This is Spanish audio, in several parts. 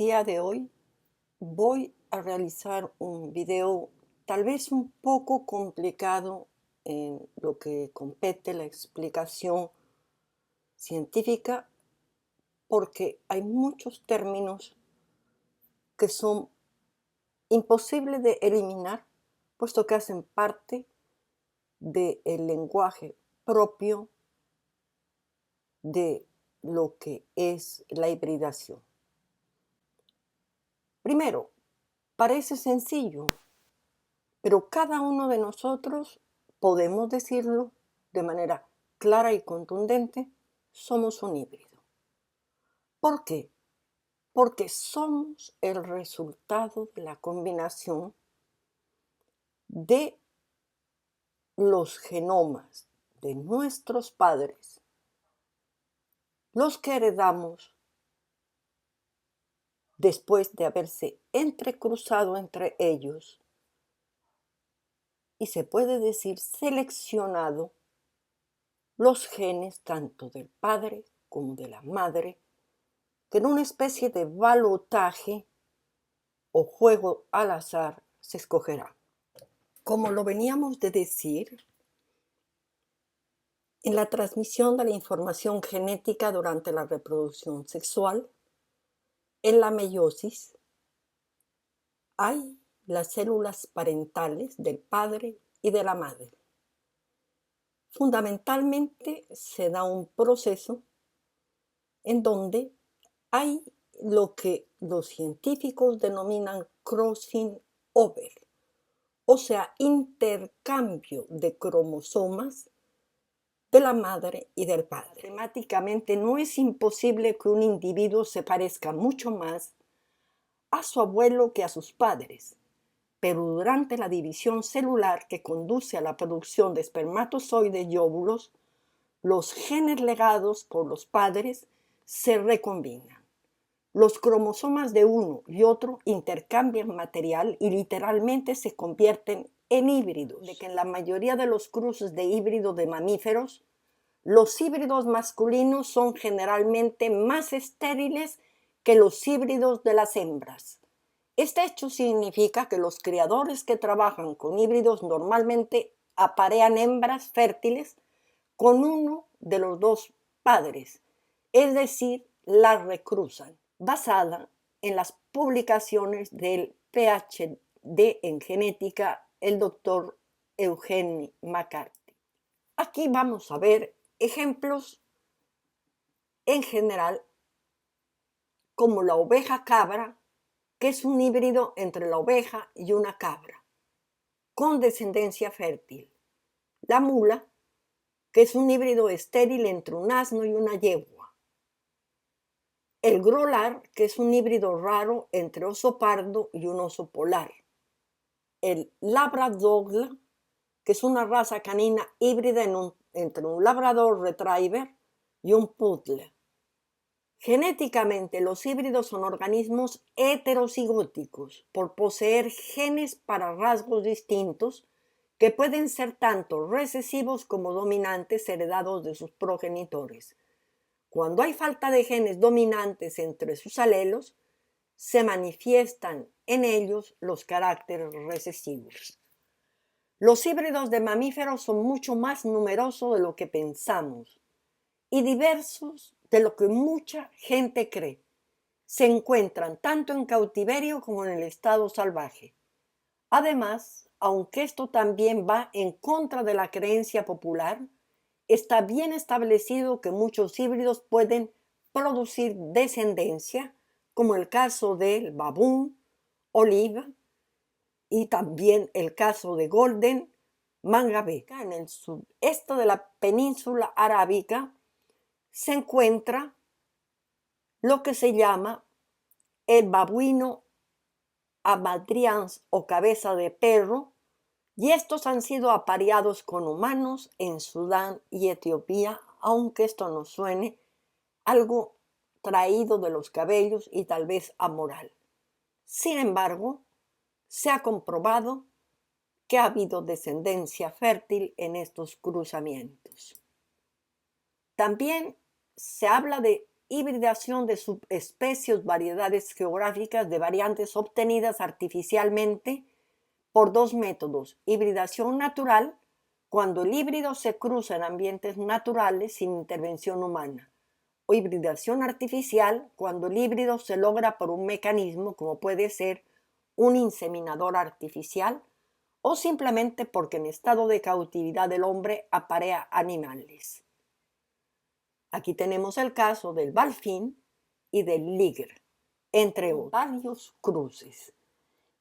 día de hoy voy a realizar un video tal vez un poco complicado en lo que compete la explicación científica, porque hay muchos términos que son imposibles de eliminar, puesto que hacen parte del lenguaje propio de lo que es la hibridación. Primero, parece sencillo, pero cada uno de nosotros podemos decirlo de manera clara y contundente: somos un híbrido. ¿Por qué? Porque somos el resultado de la combinación de los genomas de nuestros padres, los que heredamos después de haberse entrecruzado entre ellos, y se puede decir seleccionado los genes tanto del padre como de la madre, que en una especie de balotaje o juego al azar se escogerá. Como lo veníamos de decir, en la transmisión de la información genética durante la reproducción sexual, en la meiosis, hay las células parentales del padre y de la madre. Fundamentalmente se da un proceso en donde hay lo que los científicos denominan crossing over, o sea, intercambio de cromosomas de la madre y del padre. Matemáticamente no es imposible que un individuo se parezca mucho más a su abuelo que a sus padres, pero durante la división celular que conduce a la producción de espermatozoides y óvulos, los genes legados por los padres se recombinan. Los cromosomas de uno y otro intercambian material y literalmente se convierten en híbridos. De que en la mayoría de los cruces de híbridos de mamíferos, los híbridos masculinos son generalmente más estériles que los híbridos de las hembras. Este hecho significa que los criadores que trabajan con híbridos normalmente aparean hembras fértiles con uno de los dos padres, es decir, las recruzan, basada en las publicaciones del PhD en genética, el doctor Eugene McCarthy. Aquí vamos a ver ejemplos en general, como la oveja cabra, que es un híbrido entre la oveja y una cabra, con descendencia fértil. La mula, que es un híbrido estéril entre un asno y una yegua. El grolar, que es un híbrido raro entre oso pardo y un oso polar. El labrador, que es una raza canina híbrida entre un labrador retriever y un poodle. Genéticamente, los híbridos son organismos heterocigóticos por poseer genes para rasgos distintos que pueden ser tanto recesivos como dominantes heredados de sus progenitores. Cuando hay falta de genes dominantes entre sus alelos, se manifiestan en ellos los caracteres recesivos. Los híbridos de mamíferos son mucho más numerosos de lo que pensamos y diversos de lo que mucha gente cree. Se encuentran tanto en cautiverio como en el estado salvaje. Además, aunque esto también va en contra de la creencia popular, está bien establecido que muchos híbridos pueden producir descendencia, como el caso del babún, oliva, y también el caso de golden mangabé. En el sudeste de la península arábica se encuentra lo que se llama el babuino hamadryas o cabeza de perro, y estos han sido apareados con humanos en Sudán y Etiopía, aunque esto nos suene algo traído de los cabellos y tal vez amoral. Sin embargo, se ha comprobado que ha habido descendencia fértil en estos cruzamientos. También se habla de hibridación de subespecies, variedades geográficas de variantes obtenidas artificialmente por dos métodos: hibridación natural, cuando el híbrido se cruza en ambientes naturales sin intervención humana, o hibridación artificial, cuando el híbrido se logra por un mecanismo como puede ser un inseminador artificial o simplemente porque en estado de cautividad el hombre aparea animales. Aquí tenemos el caso del balfín y del ligre, entre varios cruces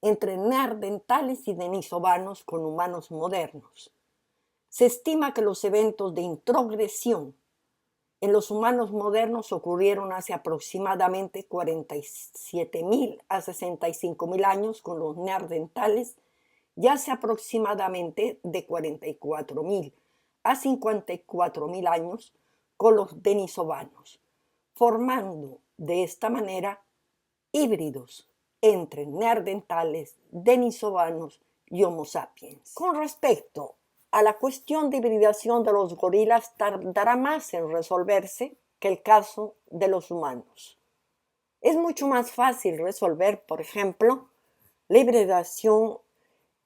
entre neandertales y denisovanos con humanos modernos. Se estima que los eventos de introgresión en los humanos modernos ocurrieron hace aproximadamente 47.000 a 65.000 años con los neandertales y hace aproximadamente de 44.000 a 54.000 años con los denisovanos, formando de esta manera híbridos entre neandertales, denisovanos y Homo sapiens. Con respecto a la cuestión de hibridación de los gorilas, tardará más en resolverse que el caso de los humanos. Es mucho más fácil resolver, por ejemplo, la hibridación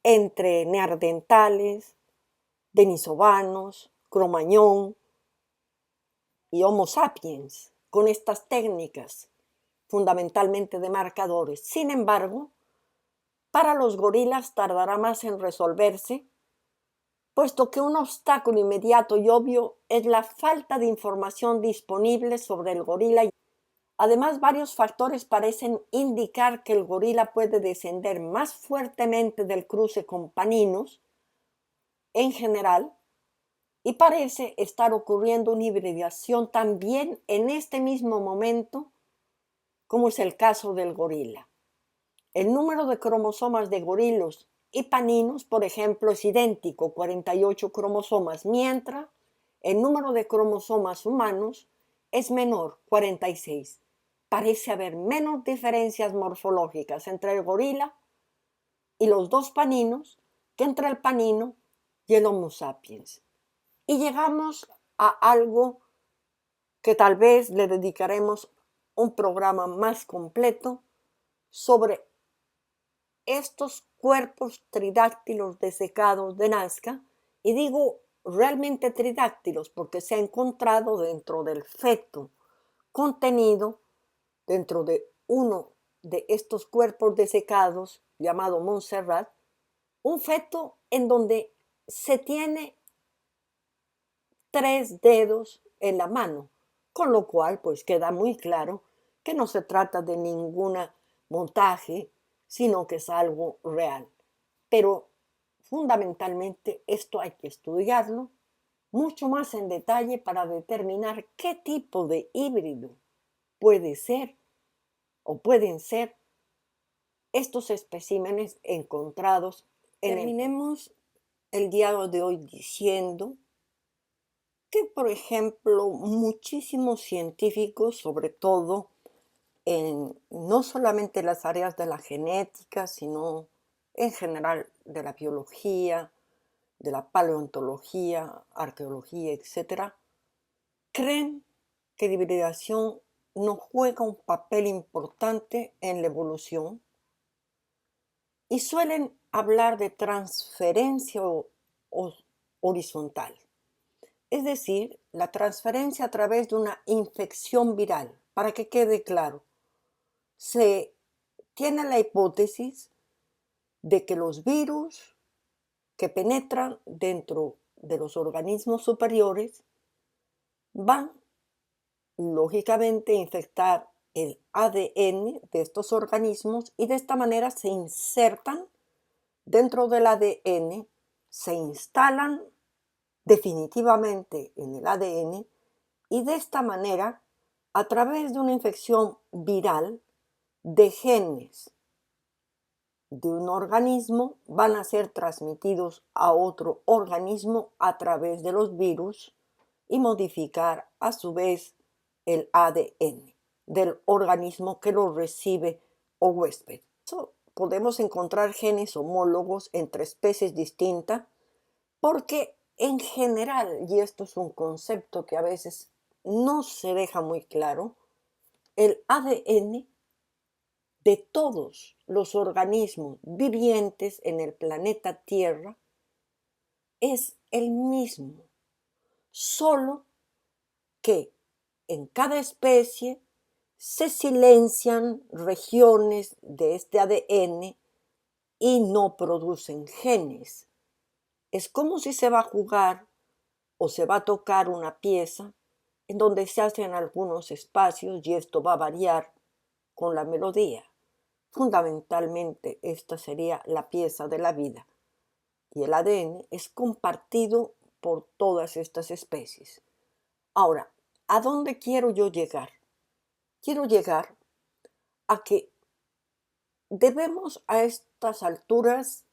entre neandertales, denisovanos, cromañón y Homo sapiens con estas técnicas fundamentalmente de marcadores. Sin embargo, para los gorilas tardará más en resolverse, puesto que un obstáculo inmediato y obvio es la falta de información disponible sobre el gorila. Además, varios factores parecen indicar que el gorila puede descender más fuertemente del cruce con paninos en general, y parece estar ocurriendo una hibridación también en este mismo momento, como es el caso del gorila. El número de cromosomas de gorilos y paninos, por ejemplo, es idéntico, 48 cromosomas, mientras el número de cromosomas humanos es menor, 46. Parece haber menos diferencias morfológicas entre el gorila y los dos paninos que entre el panino y el Homo sapiens. Y llegamos a algo que tal vez le dedicaremos un programa más completo sobre estos cuerpos tridáctilos desecados de Nazca, y digo realmente tridáctilos porque se ha encontrado dentro del feto contenido dentro de uno de estos cuerpos desecados llamado Montserrat, un feto en donde se tiene 3 dedos en la mano, con lo cual pues queda muy claro que no se trata de ningún montaje, sino que es algo real. Pero fundamentalmente esto hay que estudiarlo mucho más en detalle para determinar qué tipo de híbrido puede ser o pueden ser estos especímenes encontrados. Terminemos el día de hoy diciendo que, por ejemplo, muchísimos científicos, sobre todo no solamente en las áreas de la genética, sino en general de la biología, de la paleontología, arqueología, etc., creen que la hibridación no juega un papel importante en la evolución y suelen hablar de transferencia horizontal. Es decir, la transferencia a través de una infección viral. Para que quede claro, se tiene la hipótesis de que los virus que penetran dentro de los organismos superiores van, lógicamente, a infectar el ADN de estos organismos y de esta manera se insertan dentro del ADN, se instalan definitivamente en el ADN y de esta manera, a través de una infección viral de genes de un organismo, van a ser transmitidos a otro organismo a través de los virus y modificar a su vez el ADN del organismo que lo recibe o huésped. Podemos encontrar genes homólogos entre especies distintas porque en general, y esto es un concepto que a veces no se deja muy claro, el ADN de todos los organismos vivientes en el planeta Tierra es el mismo, solo que en cada especie se silencian regiones de este ADN y no producen genes. Es como si se va a jugar o se va a tocar una pieza en donde se hacen algunos espacios y esto va a variar con la melodía. Fundamentalmente esta sería la pieza de la vida y el ADN es compartido por todas estas especies. Ahora, ¿a dónde quiero yo llegar? Quiero llegar a que debemos a estas alturas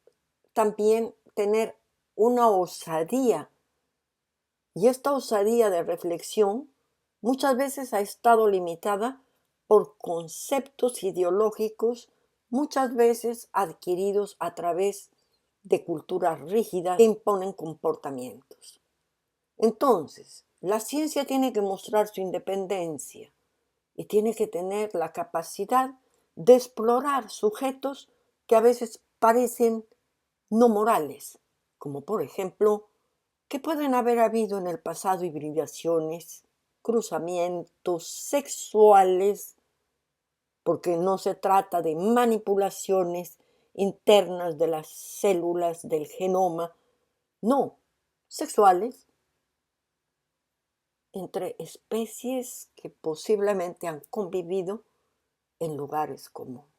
también tener una osadía, y esta osadía de reflexión muchas veces ha estado limitada por conceptos ideológicos, muchas veces adquiridos a través de culturas rígidas que imponen comportamientos. Entonces, la ciencia tiene que mostrar su independencia y tiene que tener la capacidad de explorar sujetos que a veces parecen no morales, como por ejemplo que pueden haber habido en el pasado hibridaciones, cruzamientos sexuales, porque no se trata de manipulaciones internas de las células del genoma, no, sexuales, entre especies que posiblemente han convivido en lugares como